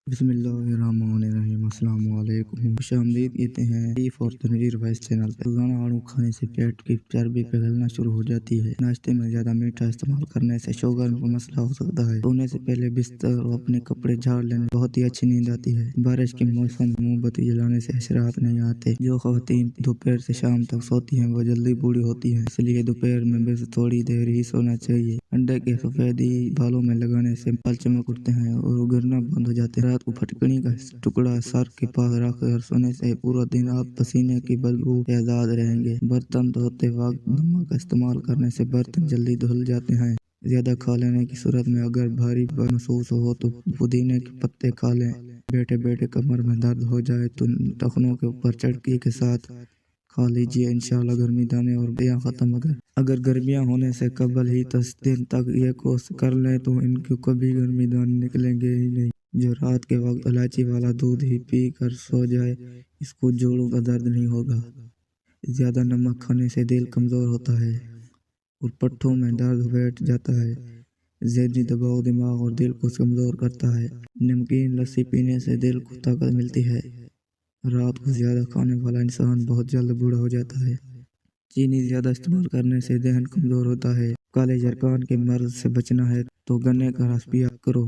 बिस्मिल्लाहिर्रहमानिर्रहीम। अस्सलाम वालेकुम। खुशामदीद कहते हैं बीफ और तंदूर वाइस चैनल पर। रोजाना आलू खाने से पेट की चर्बी पिघलना शुरू हो जाती है। नाश्ते में ज्यादा मीठा इस्तेमाल करने से शुगर का मसला हो सकता है। सोने से पहले बिस्तर और अपने कपड़े झाड़ लेने बहुत ही अच्छी नींद आती है। बारिश के मौसम में मोमबत्ती जलाने से असरात नहीं आते। जो खवातीन दोपहर से शाम तक सोती हैं वो जल्दी बूढ़ी होती हैं, इसलिए दोपहर में बस थोड़ी देर ही सोना चाहिए। अंडे के सफेदी बालों में लगाने से बाल चमक उठते हैं और गिरना बंद हो जाते हैं। रात को फटकड़ी का टुकड़ा सर के पास रखकर सोने से पूरा दिन आप पसीने की बदबू से आजाद रहेंगे। बर्तन धोते वक्त नमक का इस्तेमाल करने से बर्तन जल्दी धुल जाते हैं। ज्यादा खा लेने की सूरत में अगर भारी महसूस हो तो पुदीने के पत्ते खा लें। बैठे बैठे कमर में दर्द हो जाए तो टखनों के ऊपर चटकी के साथ खा लीजिए, इंशाल्लाह गर्मी दाने और बेया खत्म। अगर गर्मियां होने से कबल ही 10 दिन तक ये कोर्स कर लें तो इनको कभी गर्मी दाने निकलेंगे ही नहीं। जो रात के वक्त इलायची वाला दूध ही पी कर सो जाए, इसको जोड़ों का दर्द नहीं होगा। ज्यादा नमक खाने से दिल कमजोर होता है और पट्ठों में दर्द बैठ जाता है। ज़हनी दबाव दिमाग और दिल को कमजोर करता है। नमकीन लस्सी पीने से दिल को ताकत मिलती है। रात को ज्यादा खाने वाला इंसान बहुत जल्द बूढ़ा हो जाता है। चीनी ज्यादा इस्तेमाल करने से दहन कमजोर होता है। काले जरकान के मर्ज से बचना है तो गन्ने का रस पिया करो।